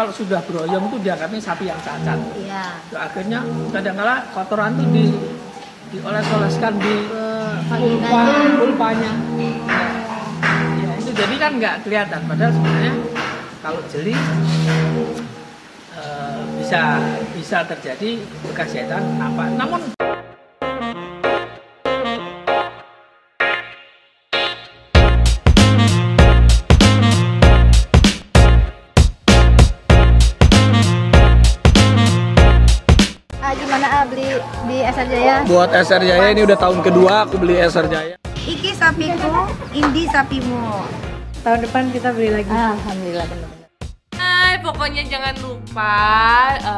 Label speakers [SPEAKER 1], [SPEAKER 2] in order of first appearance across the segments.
[SPEAKER 1] Kalau sudah beroyong itu dianggapnya sapi yang cacat.
[SPEAKER 2] Iya.
[SPEAKER 1] Akhirnya kadang-kala kotoran itu dioles-oleskan di pulpanya. Ya, itu jadi kan nggak kelihatan. Padahal sebenarnya kalau jeli bisa terjadi bekas jahitan nampak. Namun
[SPEAKER 2] gimana beli di SR Jaya?
[SPEAKER 1] buat SR Jaya ini udah tahun kedua aku beli SR Jaya.
[SPEAKER 3] Iki sapiku, Indi sapimu.
[SPEAKER 2] Tahun depan kita beli lagi. Alhamdulillah benar-benar.
[SPEAKER 4] Hai, pokoknya jangan lupa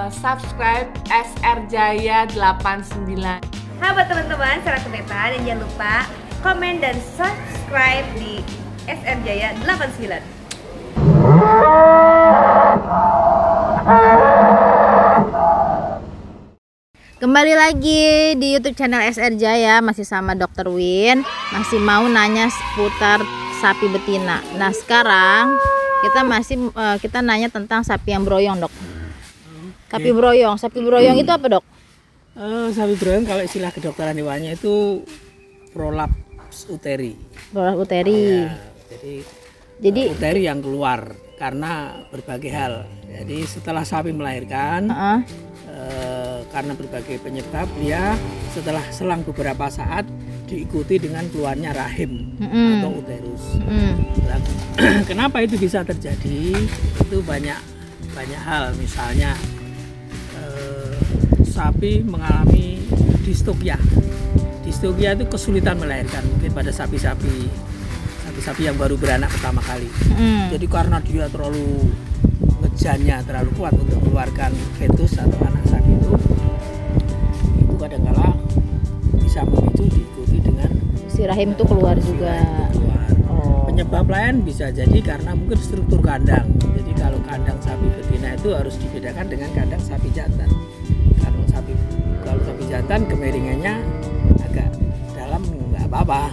[SPEAKER 4] subscribe SR Jaya 89.
[SPEAKER 3] Hai buat teman-teman, salam beta dan jangan lupa komen dan subscribe di SR Jaya 89.
[SPEAKER 2] Kembali lagi di YouTube channel SR Jaya, masih sama Dr. Win, masih mau nanya seputar sapi betina. Nah sekarang kita nanya tentang sapi yang beroyong, Dok. Sapi beroyong itu apa, Dok?
[SPEAKER 1] Sapi beroyong kalau istilah kedokteran hewannya itu prolaps uteri.
[SPEAKER 2] Prolaps uteri.
[SPEAKER 1] Ya,
[SPEAKER 2] jadi
[SPEAKER 1] uteri yang keluar karena berbagai hal. Jadi setelah sapi melahirkan, karena berbagai penyebab, dia setelah selang beberapa saat diikuti dengan keluarnya rahim atau uterus. Kenapa itu bisa terjadi? Itu banyak hal. Misalnya sapi mengalami distokia. Distokia itu kesulitan melahirkan, mungkin pada sapi-sapi yang baru beranak pertama kali. Jadi karena dia terlalu ngejannya terlalu kuat untuk mengeluarkan fetus atau anak sapi itu kadang-kala bisa memicu diikuti dengan
[SPEAKER 2] si rahim itu keluar juga.
[SPEAKER 1] Penyebab lain bisa jadi karena mungkin struktur kandang. Jadi kalau kandang sapi betina itu harus dibedakan dengan kandang sapi jantan. Kalau sapi jantan kemiringannya agak dalam nggak apa-apa.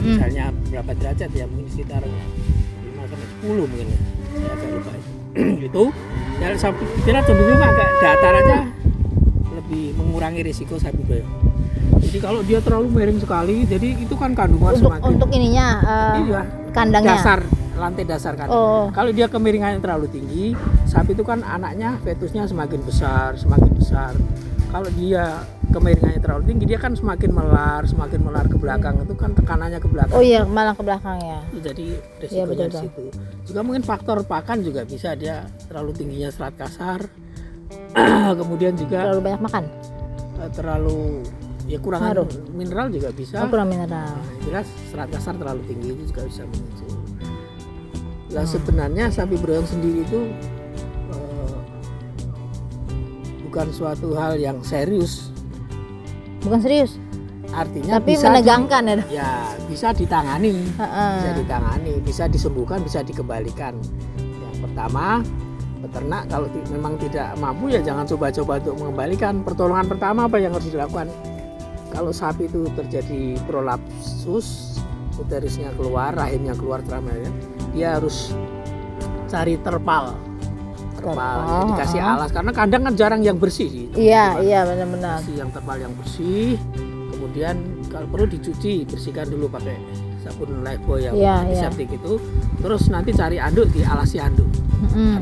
[SPEAKER 1] Misalnya berapa derajat ya, mungkin sekitar 5-10 mungkin ya. Saya agak lupa itu. Ya sapi betina cenderung agak datar aja, lebih mengurangi risiko sapi beroyong. Jadi kalau dia terlalu miring sekali, jadi itu kan kandungan
[SPEAKER 2] untuk ininya kandangnya,
[SPEAKER 1] lantai dasar kandang. Kalau dia kemiringannya terlalu tinggi, sapi itu kan anaknya fetusnya semakin besar. Kalau dia kemiringannya terlalu tinggi, dia kan semakin melar ke belakang, itu kan tekanannya ke belakang.
[SPEAKER 2] Oh iya, malah ke belakang ya.
[SPEAKER 1] Jadi risikonya di situ. Juga mungkin faktor pakan juga bisa, dia terlalu tingginya serat kasar. Kemudian juga
[SPEAKER 2] terlalu banyak makan,
[SPEAKER 1] terlalu kurang mineral juga bisa.
[SPEAKER 2] Kurang mineral.
[SPEAKER 1] Jelas serat kasar terlalu tinggi itu juga bisa memicu. Nah sebenarnya sapi beroyong sendiri itu bukan suatu hal yang serius.
[SPEAKER 2] Bukan serius.
[SPEAKER 1] Artinya
[SPEAKER 2] tapi
[SPEAKER 1] bisa
[SPEAKER 2] menegangkan
[SPEAKER 1] bisa ditangani, bisa disembuhkan, bisa dikembalikan. Yang pertama, peternak kalau memang tidak mampu ya jangan coba-coba untuk mengembalikan. Pertolongan pertama apa yang harus dilakukan? Kalau sapi itu terjadi prolapsus, uterusnya keluar, rahimnya keluar terakhir, dia harus cari terpal, dikasih alas karena kandang kan jarang yang bersih.
[SPEAKER 2] Iya benar-benar.
[SPEAKER 1] Yang terpal yang bersih, kemudian kalau perlu dicuci, bersihkan dulu pakai sabun Lifebuoy yang antiseptik itu, terus nanti cari anduk, dialasi anduk.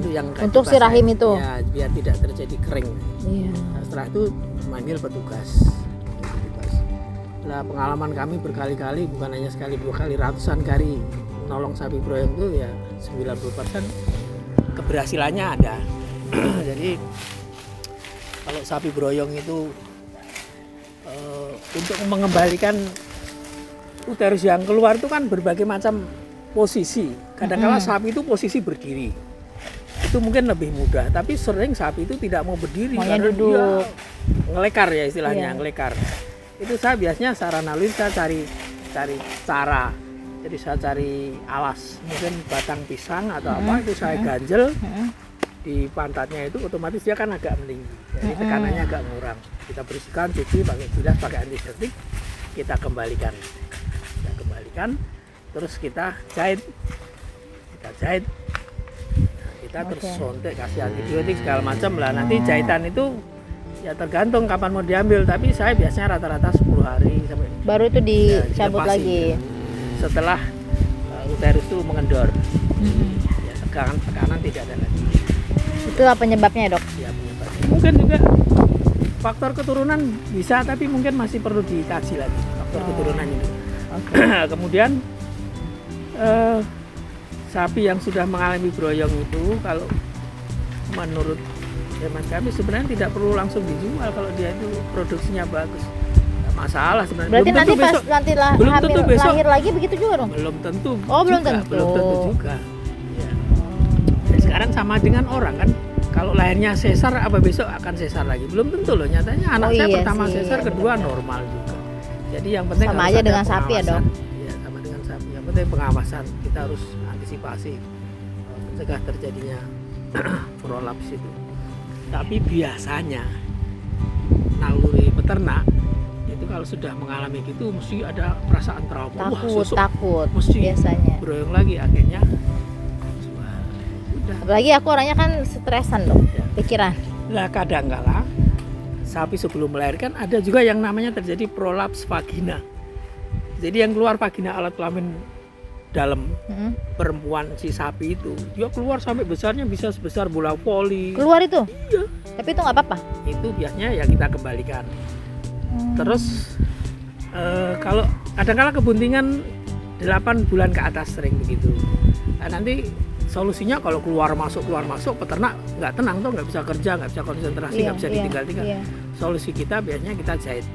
[SPEAKER 1] Yang
[SPEAKER 2] untuk si rahim itu
[SPEAKER 1] ya, biar tidak terjadi kering. Nah, setelah itu manggil petugas. Nah, pengalaman kami berkali-kali, bukan hanya sekali dua kali, ratusan kali menolong sapi beroyong itu ya 90% keberhasilannya ada. Jadi kalau sapi beroyong itu untuk mengembalikan uterus yang keluar itu kan berbagai macam posisi. Kadang-kala sapi itu posisi berdiri, itu mungkin lebih mudah, tapi sering sapi itu tidak mau berdiri karena dia ngelekar ya istilahnya, ngelekar. Itu saya biasanya secara naluri saya cari cara. Jadi saya cari alas, mungkin batang pisang atau apa, itu saya ganjel di pantatnya, itu otomatis dia kan agak meninggi. Jadi tekanannya agak ngurang. Kita bersihkan, cuci pakai bilas, pakai antiseptik, kita kembalikan. Terus kita jahit. kita terus sontek, kasih antibiotik segala macam lah. Nanti jahitan itu ya tergantung kapan mau diambil, tapi saya biasanya rata-rata 10 hari sampai
[SPEAKER 2] Baru itu dicabut
[SPEAKER 1] dilepasin,
[SPEAKER 2] lagi.
[SPEAKER 1] ya. Setelah uterus itu mengendor, ya, tekanan tidak ada lagi.
[SPEAKER 2] Itu apa penyebabnya ya, Dok?
[SPEAKER 1] Ya, penyebabnya. Mungkin juga faktor keturunan bisa, tapi mungkin masih perlu dikaji lagi faktor keturunan ini. Kemudian sapi yang sudah mengalami broyong itu, kalau menurut hemat kami sebenarnya tidak perlu langsung dijual kalau dia itu produksinya bagus. Nggak masalah sebenarnya.
[SPEAKER 2] Berarti
[SPEAKER 1] Belum
[SPEAKER 2] nanti
[SPEAKER 1] tentu
[SPEAKER 2] pas
[SPEAKER 1] besok,
[SPEAKER 2] nanti lah
[SPEAKER 1] belum
[SPEAKER 2] hamil
[SPEAKER 1] tentu besok.
[SPEAKER 2] lahir lagi begitu juga dong?
[SPEAKER 1] belum tentu.
[SPEAKER 2] Oh, belum
[SPEAKER 1] juga,
[SPEAKER 2] tentu.
[SPEAKER 1] Belum tentu juga. Ya. Dan sekarang sama dengan orang kan. Kalau lahirnya sesar, apa besok akan sesar lagi? Belum tentu loh. Nyatanya anak saya
[SPEAKER 2] iya
[SPEAKER 1] pertama
[SPEAKER 2] sih,
[SPEAKER 1] sesar, kedua
[SPEAKER 2] benar-benar.
[SPEAKER 1] normal juga. Jadi yang penting
[SPEAKER 2] Sama
[SPEAKER 1] harus
[SPEAKER 2] aja
[SPEAKER 1] ada
[SPEAKER 2] dengan sapi ya, Dok?
[SPEAKER 1] pengawasan. Iya, sama dengan sapi. Yang penting pengawasan. Kita harus antisipasi mencegah terjadinya prolaps itu. Tapi biasanya naluri peternak itu kalau sudah mengalami gitu mesti ada perasaan trauma.
[SPEAKER 2] Takut
[SPEAKER 1] mesti
[SPEAKER 2] biasanya.
[SPEAKER 1] broyong lagi akhirnya. Udah.
[SPEAKER 2] Apalagi aku orangnya kan stresan dong,
[SPEAKER 1] Ya.
[SPEAKER 2] pikiran.
[SPEAKER 1] Lah kadang-kala sapi sebelum melahirkan ada juga yang namanya terjadi prolaps vagina. Jadi yang keluar vagina alat kelamin dalam perempuan si sapi itu, dia keluar sampai besarnya bisa sebesar bola voli.
[SPEAKER 2] Keluar itu?
[SPEAKER 1] Iya.
[SPEAKER 2] Tapi itu nggak apa-apa.
[SPEAKER 1] Itu biasanya ya kita kembalikan. Terus kalau kadang-kala kebuntingan 8 bulan ke atas sering begitu. Nah, nanti solusinya kalau keluar masuk peternak nggak tenang tuh, nggak bisa kerja, nggak bisa konsentrasi, nggak bisa ditinggal-tinggal.
[SPEAKER 2] Iya.
[SPEAKER 1] Solusi kita biasanya kita jahit.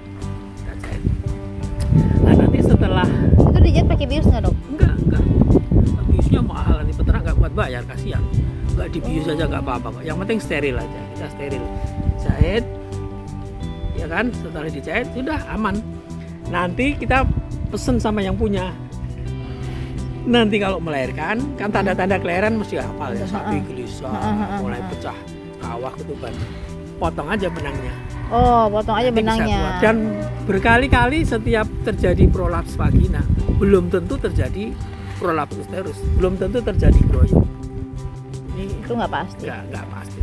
[SPEAKER 1] Nah nanti setelah
[SPEAKER 2] Itu dijahit pakai bius nggak dok?
[SPEAKER 1] enggak biusnya mahal, nanti peternak nggak kuat bayar, kasihan. Nggak dibius aja nggak apa-apa kok. Yang penting steril aja, kita steril, jahit, ya kan. Setelah dijahit sudah aman. Nanti kita pesen sama yang punya. Nanti kalau melahirkan kan tanda-tanda kelahiran mesti hafal ya, sapi gelisah, mulai pecah kawah ketuban, potong aja benangnya.
[SPEAKER 2] Oh, potong aja
[SPEAKER 1] Nanti bisa
[SPEAKER 2] benangnya.
[SPEAKER 1] keluar. Dan berkali-kali setiap terjadi prolaps vagina, belum tentu terjadi prolaps uterus, belum tentu terjadi broyong. Ini
[SPEAKER 2] Itu nggak pasti.
[SPEAKER 1] nggak pasti.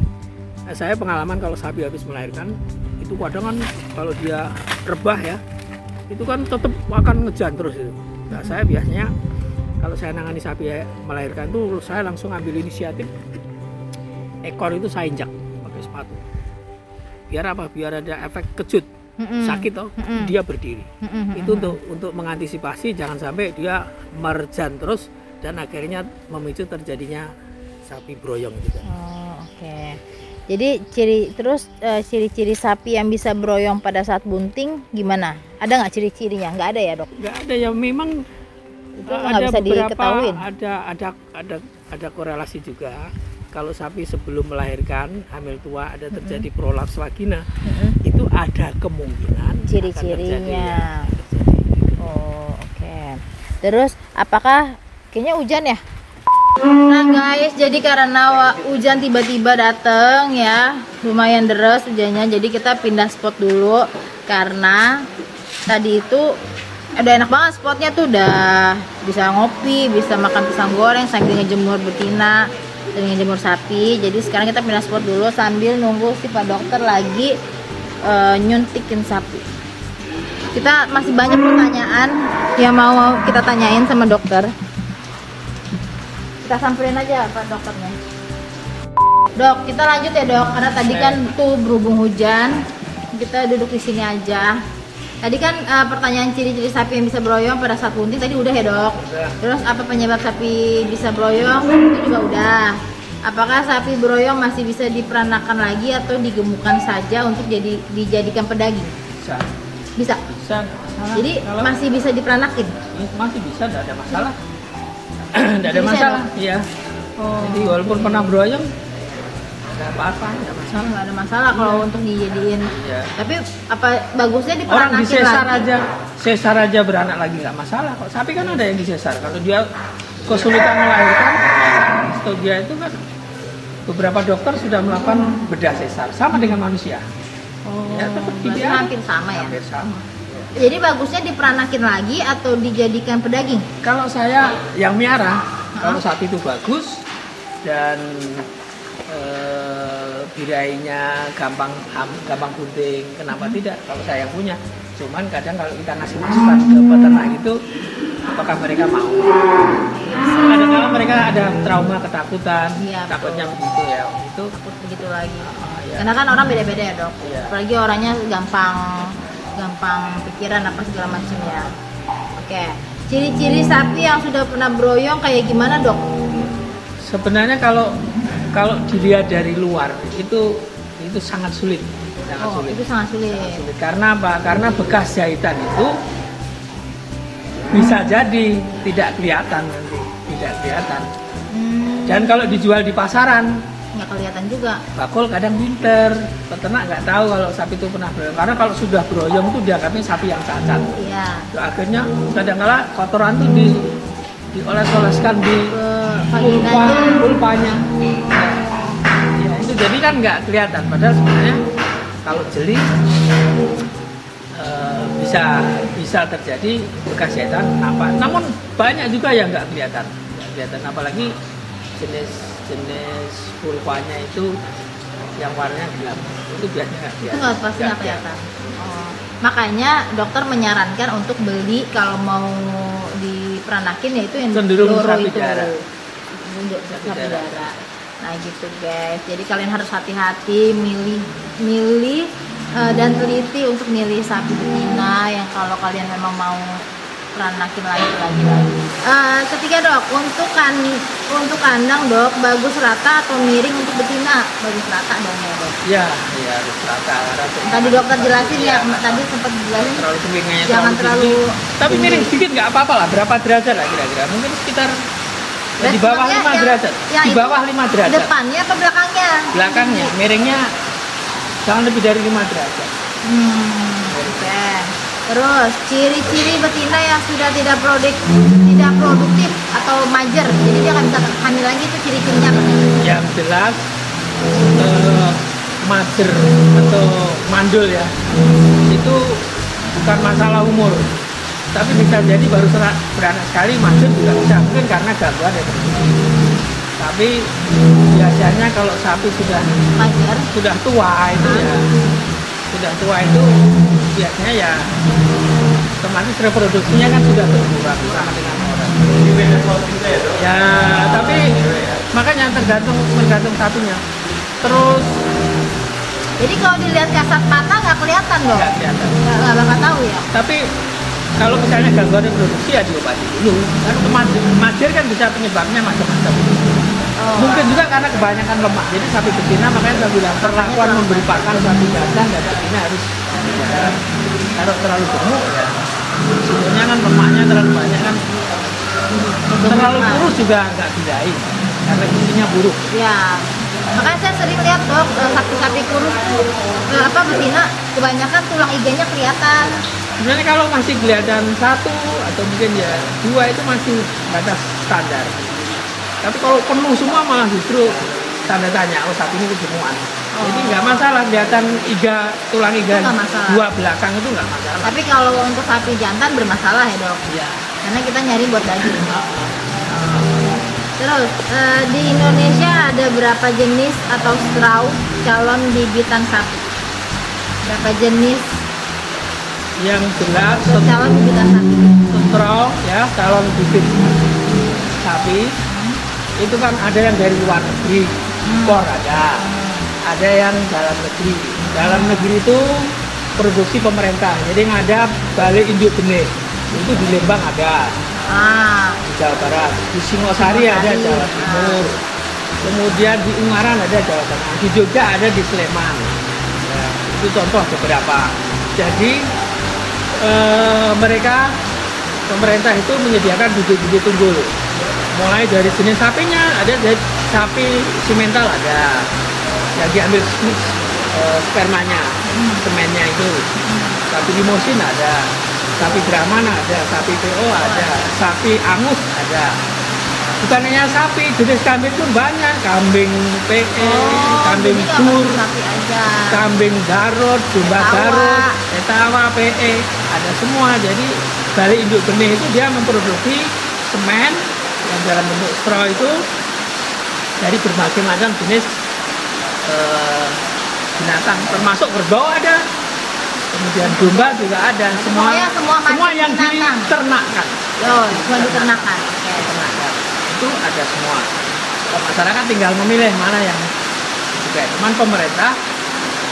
[SPEAKER 1] Nah, saya pengalaman kalau sapi habis melahirkan itu kadang kan kalau dia rebah ya, itu kan tetap akan ngejan terus itu. Nah, saya biasanya kalau saya nangani sapi melahirkan tuh saya langsung ambil inisiatif, ekor itu saya injak pakai sepatu. Biar apa? Biar ada efek kejut, sakit toh, dia berdiri. Itu untuk mengantisipasi jangan sampai dia merjan terus dan akhirnya memicu terjadinya sapi broyong gitu.
[SPEAKER 2] Oh, oke. Jadi ciri-ciri sapi yang bisa broyong pada saat bunting gimana? Ada nggak ciri-cirinya? Nggak ada ya dok?
[SPEAKER 1] Nggak ada ya, memang
[SPEAKER 2] Itu nggak bisa diketahuin.
[SPEAKER 1] ada korelasi juga. Kalau sapi sebelum melahirkan hamil tua ada terjadi prolaps vagina, itu ada kemungkinan
[SPEAKER 2] Ciri-cirinya. Oh, oke. Terus apakah kayaknya hujan ya? Nah guys, jadi karena hujan tiba-tiba datang ya, lumayan deras hujannya, jadi kita pindah spot dulu karena tadi itu udah enak banget spotnya tuh, udah bisa ngopi, bisa makan pisang goreng sambil ngejemur betina dan ngejemur sapi. Jadi sekarang kita pindah spot dulu sambil nunggu si Pak Dokter lagi nyuntikin sapi. Kita masih banyak pertanyaan yang mau kita tanyain sama dokter. Kita samperin aja Pak Dokternya. Dok, kita lanjut ya dok, karena tadi kan tuh berhubung hujan, kita duduk di sini aja. Tadi kan pertanyaan ciri-ciri sapi yang bisa broyong pada saat bunting tadi udah ya dok. Terus apa penyebab sapi bisa broyong itu juga udah. Apakah sapi broyong masih bisa diperanakan lagi atau digemukkan saja untuk dijadikan pedaging?
[SPEAKER 1] Bisa.
[SPEAKER 2] Bisa.
[SPEAKER 1] Bisa.
[SPEAKER 2] Jadi masih bisa diperanakin.
[SPEAKER 1] Masih bisa, tidak ada masalah. Tidak ada
[SPEAKER 2] Bisa,
[SPEAKER 1] masalah.
[SPEAKER 2] dok?
[SPEAKER 1] Iya.
[SPEAKER 2] Oh.
[SPEAKER 1] Jadi walaupun pernah broyong, nggak apa-apa, nggak masalah.
[SPEAKER 2] Nggak ada masalah kalau untuk dijadiin.
[SPEAKER 1] Iya.
[SPEAKER 2] Tapi apa bagusnya
[SPEAKER 1] Orang
[SPEAKER 2] diperanakin
[SPEAKER 1] disesar
[SPEAKER 2] lagi?
[SPEAKER 1] aja, sesar aja beranak lagi nggak masalah kok. Sapi kan ada yang disesar. Kalau dia kesulitan melahirkan, atau dia itu kan beberapa dokter sudah melakukan bedah sesar, sama dengan manusia.
[SPEAKER 2] Oh,
[SPEAKER 1] Ya tetap
[SPEAKER 2] berarti
[SPEAKER 1] dibiarkan.
[SPEAKER 2] hampir sama ya.
[SPEAKER 1] Hampir sama.
[SPEAKER 2] Jadi bagusnya diperanakin lagi atau dijadikan pedaging?
[SPEAKER 1] Kalau saya yang miara, kalau sapi itu bagus dan birainya gampang gampang bunting. Kenapa tidak? Kalau saya yang punya. Cuman kadang kalau kita ngasih masukan ke peternak itu, apakah mereka mau? Kadang-kadang mereka ada trauma, ketakutan,
[SPEAKER 2] Iya,
[SPEAKER 1] takutnya
[SPEAKER 2] betul.
[SPEAKER 1] begitu ya. Itu
[SPEAKER 2] begitu lagi.
[SPEAKER 1] ya.
[SPEAKER 2] Karena kan orang beda-beda ya dok.
[SPEAKER 1] Iya.
[SPEAKER 2] Apalagi orangnya gampang pikiran apa segala macam ya. Oke. Ciri-ciri sapi yang sudah pernah broyong kayak gimana dok?
[SPEAKER 1] Sebenarnya kalau dilihat dari luar itu sangat sulit.
[SPEAKER 2] Itu sangat sulit.
[SPEAKER 1] Sangat sulit. Karena apa? Karena bekas jahitan itu bisa jadi tidak kelihatan nanti, tidak kelihatan. Dan kalau dijual di pasaran,
[SPEAKER 2] Nggak kelihatan juga.
[SPEAKER 1] bakul kadang pinter, peternak nggak tahu kalau sapi itu pernah broyong. Karena kalau sudah broyong itu dianggapnya sapi yang cacat.
[SPEAKER 2] Iya.
[SPEAKER 1] Itu akhirnya kadang-kala kotoran tuh dioles-oleskan di pulpanya. Ya, itu jadi kan nggak kelihatan. Padahal sebenarnya kalau jeli bisa terjadi bekas jahitan nampak. Namun banyak juga yang nggak kelihatan. Apalagi jenis pulpanya itu yang warnanya gelap. Itu biasanya nggak
[SPEAKER 2] Itu
[SPEAKER 1] kelihatan.
[SPEAKER 2] nggak pasti nggak kelihatan. Oh. Makanya dokter menyarankan untuk beli kalau mau diperanakin yaitu yang
[SPEAKER 1] Cenderung
[SPEAKER 2] loro
[SPEAKER 1] sapi
[SPEAKER 2] itu.
[SPEAKER 1] darah.
[SPEAKER 2] Sapi darah. Nah gitu guys. Jadi kalian harus hati-hati milih dan teliti untuk milih sapi betina yang kalau kalian memang mau peranakin lagi. Ketiga dok, untuk kandang dok, bagus rata atau miring untuk betina? Bagus rata dong ya dok.
[SPEAKER 1] Ya harus rata.
[SPEAKER 2] Tadi dokter jelasin ya, tadi sempat jelasin
[SPEAKER 1] Terlalu tingginya
[SPEAKER 2] jangan terlalu
[SPEAKER 1] tapi miring sedikit nggak apa-apa lah. Berapa derajat lah kira-kira? Mungkin sekitar di bawah 5 derajat. Di bawah 5 derajat.
[SPEAKER 2] Depannya apa belakangnya?
[SPEAKER 1] Belakangnya, miringnya jangan lebih dari 5 derajat.
[SPEAKER 2] Oke. Terus ciri-ciri betina yang sudah tidak produktif atau majer, jadi dia nggak bisa hamil lagi, itu ciri-cirinya apa?
[SPEAKER 1] Yang jelas mager atau mandul ya, itu bukan masalah umur, tapi bisa jadi baru beranak sekali mager juga bisa, mungkin karena gangguan reproduksi. Tapi biasanya kalau sapi
[SPEAKER 2] Majer.
[SPEAKER 1] sudah tua itu biasanya ya otomatis reproduksinya kan sudah berkurang sama dengan orang. Ya tapi makanya tergantung sapinya. Terus
[SPEAKER 2] Jadi kalau dilihat kasat mata nggak kelihatan dong?
[SPEAKER 1] nggak kelihatan.
[SPEAKER 2] Nggak bakal tahu ya?
[SPEAKER 1] Tapi kalau misalnya gangguan reproduksi ya diobati dulu. Kan majer kan bisa penyebabnya macam-macam. Mungkin juga karena kebanyakan lemak. Jadi sapi betina makanya saya bilang perlakuan memberi pakan sapi jantan dan betina harus kalau terlalu gemuk ya. Sebenarnya kan lemaknya terlalu banyak kan. Terlalu kurus juga nggak didain karena gizinya buruk.
[SPEAKER 2] Ya. Makanya saya sering lihat dok, sapi-sapi kurus tuh betina kebanyakan tulang iganya kelihatan.
[SPEAKER 1] Sebenarnya kalau masih kelihatan 1 atau mungkin ya 2 itu masih batas standar. Tapi kalau penuh semua malah justru tanda tanya, sapi ini kejemuan. Jadi nggak masalah kelihatan tulang iga
[SPEAKER 2] Itu nggak masalah.
[SPEAKER 1] 2 belakang itu nggak masalah.
[SPEAKER 2] Tapi kalau untuk sapi jantan bermasalah ya dok,
[SPEAKER 1] Iya.
[SPEAKER 2] karena kita nyari buat daging. Terus di Indonesia ada berapa jenis atau straw calon bibitan sapi? Berapa jenis
[SPEAKER 1] Yang jelas
[SPEAKER 2] calon bibitan sapi?
[SPEAKER 1] setro ya calon bibit sapi itu kan ada yang dari luar negeri, impor ada yang dalam negeri. Dalam negeri itu produksi pemerintah, jadi ada balai induk benih itu di Lembang ada, di Jawa Barat, di Singosari ada Jawa Timur, kemudian di Ungaran ada Jawa Tengah, di Jogja ada di Sleman. Ya, itu contoh beberapa. Jadi pemerintah itu menyediakan bibit-bibit unggul. Mulai dari jenis sapinya ada dari sapi simental ada, yang diambil spermanya, semennya itu. Sapi limosin ada, sapi Brahman ada, sapi PO ada, sapi angus ada. Bukan hanya sapi, jenis kambing pun banyak, kambing PE, kambing
[SPEAKER 2] jadi nggak
[SPEAKER 1] sur,
[SPEAKER 2] masuk sapi aja.
[SPEAKER 1] kambing Garut, domba
[SPEAKER 2] Etawa.
[SPEAKER 1] Garut, etawa, PE, ada semua. Jadi balai induk benih itu dia memproduksi semen yang dalam bentuk straw itu dari berbagai macam jenis binatang, termasuk kerbau ada, kemudian domba juga ada,
[SPEAKER 2] Pokoknya semua
[SPEAKER 1] semua
[SPEAKER 2] macam
[SPEAKER 1] yang
[SPEAKER 2] binatang.
[SPEAKER 1] diternakkan.
[SPEAKER 2] Oh, cuma diternakan. Oke.
[SPEAKER 1] Ternakan. Itu ada semua. Masyarakat tinggal memilih mana yang juga. Cuman pemerintah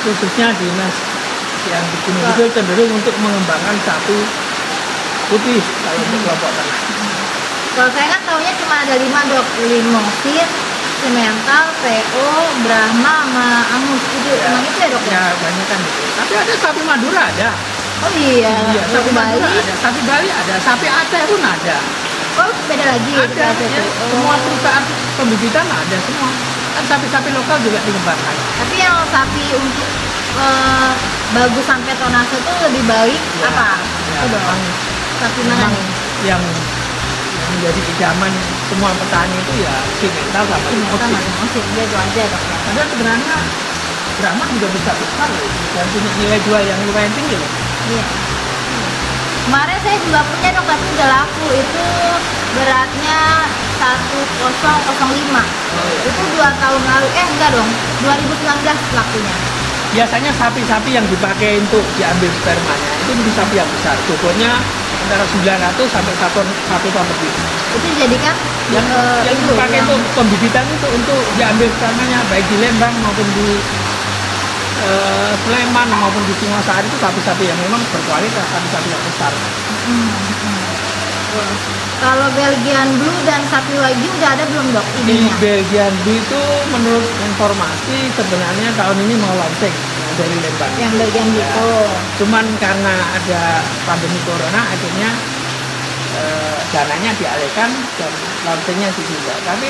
[SPEAKER 1] khususnya dinas yang di Gunung Kidul cenderung untuk mengembangkan sapi putih kalau untuk kelompok ternak.
[SPEAKER 2] Kalau saya kan taunya cuma ada 5 dok, Limosin, Simental, PO, Brahma, sama Angus. Itu emang itu ya dok ya?
[SPEAKER 1] Ya banyak kan gitu. Tapi ada sapi Madura ada.
[SPEAKER 2] Oh iya,
[SPEAKER 1] Iya, sapi
[SPEAKER 2] Bali.
[SPEAKER 1] Madura ada, sapi Bali ada, sapi Aceh pun ada.
[SPEAKER 2] Oh beda lagi.
[SPEAKER 1] Ada,
[SPEAKER 2] berarti
[SPEAKER 1] ya.
[SPEAKER 2] tuh.
[SPEAKER 1] Semua perusahaan pembibitan ada semua. Kan sapi-sapi lokal juga dikembangkan.
[SPEAKER 2] Tapi yang sapi untuk bagus sampai tonase itu lebih baik
[SPEAKER 1] Ya,
[SPEAKER 2] apa?
[SPEAKER 1] ya,
[SPEAKER 2] Itu dong.
[SPEAKER 1] memang
[SPEAKER 2] Sapi mana
[SPEAKER 1] memang
[SPEAKER 2] nih?
[SPEAKER 1] yang menjadi idaman semua petani itu ya simental sama
[SPEAKER 2] Simental
[SPEAKER 1] limosin.
[SPEAKER 2] sama Limosin, dia itu aja dok ya.
[SPEAKER 1] Padahal sebenarnya Brahma juga besar loh, dan punya nilai jual yang lumayan tinggi loh.
[SPEAKER 2] Iya. Kemarin saya juga punya dok, tapi udah laku. Itu beratnya 1005. Itu 2 tahun lalu, enggak dong, 2019 lakunya.
[SPEAKER 1] Biasanya sapi-sapi yang dipakai untuk diambil spermanya itu di sapi yang besar, bobotnya antara 900 sampai 1 ton lebih.
[SPEAKER 2] Itu dijadikan
[SPEAKER 1] Yang
[SPEAKER 2] itu,
[SPEAKER 1] dipakai
[SPEAKER 2] yang-
[SPEAKER 1] untuk pembibitan itu untuk diambil spermanya baik di Lembang maupun di Sleman maupun di Singosari itu sapi-sapi yang memang berkualitas, sapi-sapi yang besar.
[SPEAKER 2] Kalau Belgian Blue dan sapi Wagyu udah ada belum dok
[SPEAKER 1] Di
[SPEAKER 2] idenya?
[SPEAKER 1] Belgian Blue itu menurut informasi sebenarnya tahun ini mau launching dari Lembang.
[SPEAKER 2] Yang Belgian Blue.
[SPEAKER 1] Ya.
[SPEAKER 2] Oh.
[SPEAKER 1] Cuman karena ada pandemi corona akhirnya dananya dialihkan dan launchingnya di Sunda. Tapi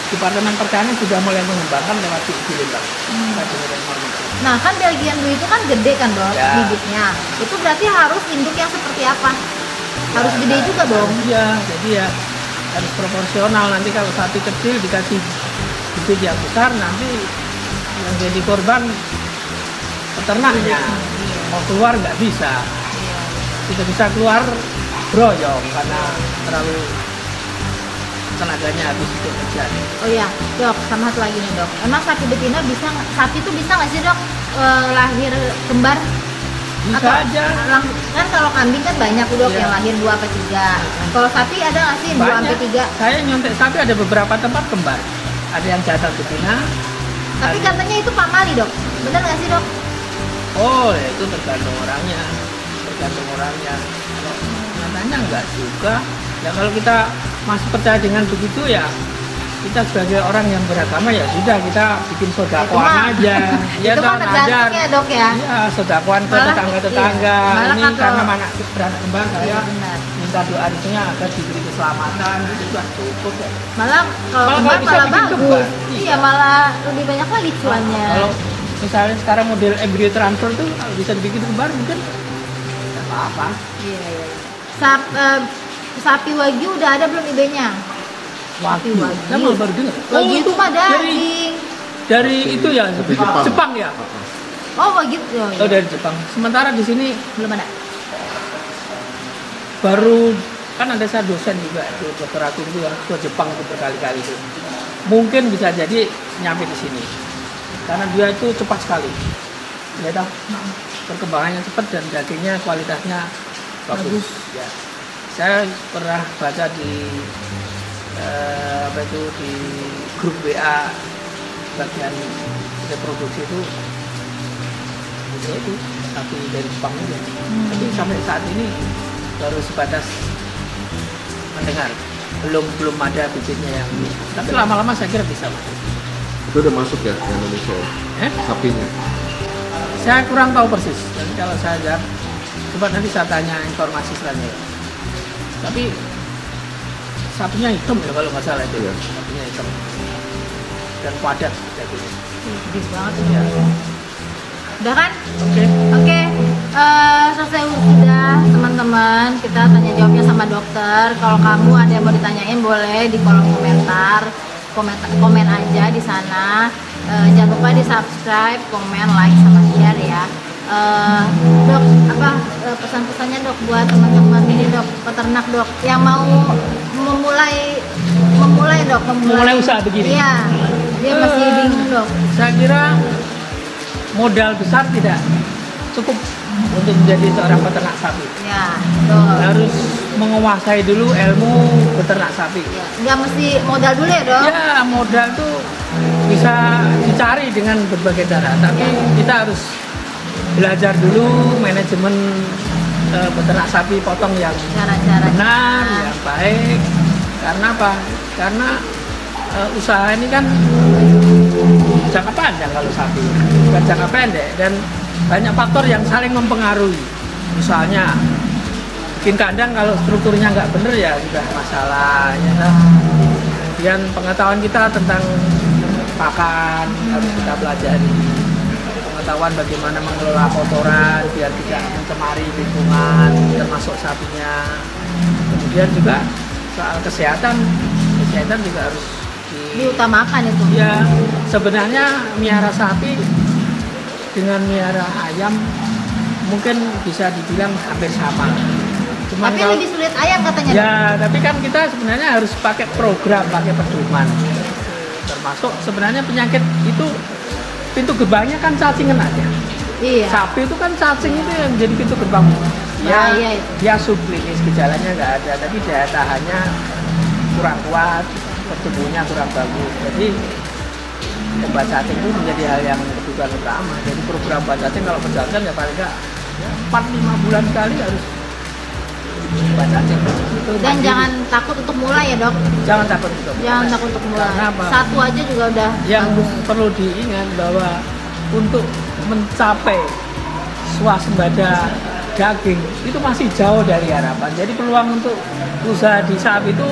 [SPEAKER 1] Departemen Pertanian sudah mulai mengembangkan lewat di Lembang. Saya dengar informasi.
[SPEAKER 2] Nah kan Belgian Blue itu kan gede kan dok
[SPEAKER 1] Ya.
[SPEAKER 2] bibitnya. Itu berarti harus induk yang seperti apa? Harus gede juga dong.
[SPEAKER 1] Iya, jadi ya harus proporsional. Nanti kalau sapi kecil dikasih bibit yang besar, nanti yang jadi korban peternaknya. Mau keluar nggak bisa. Tidak bisa keluar broyong karena terlalu tenaganya habis untuk kerja.
[SPEAKER 2] Oh iya dok, sama satu lagi nih dok. Emang sapi betina bisa, sapi itu bisa nggak sih dok lahir kembar?
[SPEAKER 1] Bisa
[SPEAKER 2] Atau
[SPEAKER 1] aja.
[SPEAKER 2] kan kalau kambing kan banyak tuh dok
[SPEAKER 1] Iya.
[SPEAKER 2] yang lahir 2 apa 3. Kalau sapi ada nggak sih 2 sampai 3?
[SPEAKER 1] Saya nyontek sapi ada beberapa tempat kembar. Ada yang jantan betina.
[SPEAKER 2] Tapi
[SPEAKER 1] ada-
[SPEAKER 2] katanya itu pamali dok. Bener nggak sih dok?
[SPEAKER 1] Oh, ya itu tergantung orangnya. Tergantung orangnya. Kalau katanya enggak juga. Ya kalau kita masih percaya dengan begitu ya kita sebagai orang yang beragama ya sudah kita bikin sodakoan
[SPEAKER 2] Itu mah-
[SPEAKER 1] aja. Ya
[SPEAKER 2] itu mah
[SPEAKER 1] tahun
[SPEAKER 2] tergantung
[SPEAKER 1] ajar.
[SPEAKER 2] ya dok ya.
[SPEAKER 1] Iya, sodakoan ke
[SPEAKER 2] Malah-
[SPEAKER 1] tetangga-tetangga.
[SPEAKER 2] iya. Malah
[SPEAKER 1] Ini
[SPEAKER 2] kan
[SPEAKER 1] karena
[SPEAKER 2] kalau-
[SPEAKER 1] anak beranak kembar saya
[SPEAKER 2] Iya, benar.
[SPEAKER 1] minta doa restunya agar diberi keselamatan. Itu sudah cukup ya.
[SPEAKER 2] Malah kalau
[SPEAKER 1] Malah
[SPEAKER 2] kembar
[SPEAKER 1] kalau bisa
[SPEAKER 2] malah
[SPEAKER 1] bikin
[SPEAKER 2] bagus.
[SPEAKER 1] kembar.
[SPEAKER 2] Iya malah lebih banyak lagi cuannya.
[SPEAKER 1] Kalau misalnya sekarang model embrio transfer tuh kalau bisa dibikin kembar mungkin nggak apa-apa.
[SPEAKER 2] Iya, iya. Sapi Wagyu udah ada belum idenya?
[SPEAKER 1] Wagyu.
[SPEAKER 2] Wagyu.
[SPEAKER 1] Saya malah baru dengar.
[SPEAKER 2] Wagyu itu mah
[SPEAKER 1] dari
[SPEAKER 2] daging.
[SPEAKER 1] dari itu ya
[SPEAKER 5] Jepang.
[SPEAKER 1] Jepang ya.
[SPEAKER 2] Oh Wagyu, oh,
[SPEAKER 1] Oh
[SPEAKER 2] iya.
[SPEAKER 1] dari Jepang. Sementara di sini
[SPEAKER 2] Belum ada.
[SPEAKER 1] baru kan ada saya dosen juga itu dokter Agung itu yang ke Jepang itu berkali-kali itu. Mungkin bisa jadi nyampe di sini. Karena dia itu cepat sekali. Ya tahu. Perkembangannya cepat dan dagingnya kualitasnya bagus. Ya. Saya pernah baca di apa itu di grup WA bagian reproduksi itu ya itu sapi dari Jepang aja. Tapi sampai saat ini baru sebatas mendengar, belum ada bibitnya yang. Tapi lama-lama saya kira bisa masuk.
[SPEAKER 5] Itu udah masuk ya ke Indonesia ya? Sapinya.
[SPEAKER 1] Saya kurang tahu persis. Jadi kalau saya jawab, coba nanti saya tanya informasi selanjutnya. Tapi sapinya hitam ya kalau nggak salah itu.
[SPEAKER 5] Iya.
[SPEAKER 1] Sapinya hitam dan padat dagingnya.
[SPEAKER 2] Gede banget tuh.
[SPEAKER 1] Ya.
[SPEAKER 2] Udah kan?
[SPEAKER 1] Oke.
[SPEAKER 2] Oke, selesai sudah teman-teman. Kita tanya jawabnya sama dokter. Kalau kamu ada yang mau ditanyain boleh di kolom komentar. Komen aja di sana. Jangan lupa di subscribe, komen, like, sama share ya. Dok, apa pesan-pesannya dok buat teman-teman ini dok peternak dok yang mau memulai dok
[SPEAKER 1] Memulai usaha begini?
[SPEAKER 2] Iya, dia masih bingung dok.
[SPEAKER 1] Saya kira modal besar tidak cukup untuk menjadi seorang peternak sapi.
[SPEAKER 2] Ya, betul.
[SPEAKER 1] Harus menguasai dulu ilmu beternak sapi.
[SPEAKER 2] Ya, nggak mesti modal dulu ya, Dok?
[SPEAKER 1] Ya, modal tuh bisa dicari dengan berbagai cara, tapi kita harus belajar dulu manajemen beternak sapi potong yang
[SPEAKER 2] Cara-cara
[SPEAKER 1] benar, yang baik. Karena apa? Karena usaha ini kan jangka panjang kalau sapi, bukan jangka pendek, dan banyak faktor yang saling mempengaruhi. Misalnya bikin kandang kalau strukturnya nggak bener ya sudah masalah ya kan? Kemudian pengetahuan kita tentang pakan harus kita pelajari, pengetahuan bagaimana mengelola kotoran biar tidak mencemari lingkungan termasuk sapinya. Kemudian juga soal kesehatan juga harus
[SPEAKER 2] diutamakan itu.
[SPEAKER 1] ya. Sebenarnya miara sapi dengan miara ayam mungkin bisa dibilang hampir sama. Cuman
[SPEAKER 2] Tapi
[SPEAKER 1] kalau-
[SPEAKER 2] lebih sulit ayam katanya. Dok.
[SPEAKER 1] ya, tapi kan kita sebenarnya harus pakai program, pakai pedoman. Termasuk sebenarnya penyakit itu pintu gerbangnya kan cacingan aja.
[SPEAKER 2] Iya.
[SPEAKER 1] Sapi itu kan cacing itu yang jadi pintu gerbang.
[SPEAKER 2] Bahaya itu.
[SPEAKER 1] Ya subklinis, gejalanya nggak ada, tapi daya tahannya kurang kuat, pertumbuhannya kurang bagus. Jadi obat cacing itu menjadi hal yang kebutuhan utama. Jadi program obat cacing kalau berjalan ya paling nggak 4-5 bulan sekali harus obat cacing. Itu
[SPEAKER 2] Dan
[SPEAKER 1] mandiri.
[SPEAKER 2] jangan takut untuk mulai ya, Dok.
[SPEAKER 1] Jangan takut untuk
[SPEAKER 2] Jangan takut untuk mulai.
[SPEAKER 1] Karena apa?
[SPEAKER 2] Satu aja juga udah
[SPEAKER 1] Yang
[SPEAKER 2] bagus.
[SPEAKER 1] perlu diingat bahwa untuk mencapai swasembada daging itu masih jauh dari harapan. Jadi peluang untuk usaha di sapi itu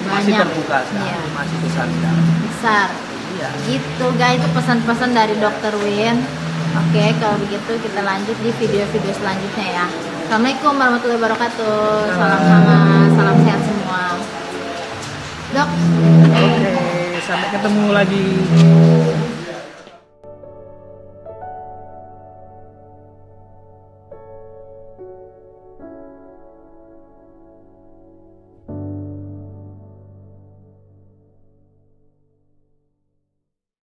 [SPEAKER 1] masih
[SPEAKER 2] Banyak.
[SPEAKER 1] terbuka sekali,
[SPEAKER 2] Iya.
[SPEAKER 1] masih besar sekali.
[SPEAKER 2] besar.
[SPEAKER 1] Iya.
[SPEAKER 2] Gitu guys, itu pesan-pesan dari Dr. Win. Oke, kalau begitu kita lanjut di video-video selanjutnya ya. Assalamualaikum warahmatullahi wabarakatuh. Salam hangat, salam sehat semua. Dok,
[SPEAKER 1] Oke, sampai ketemu lagi.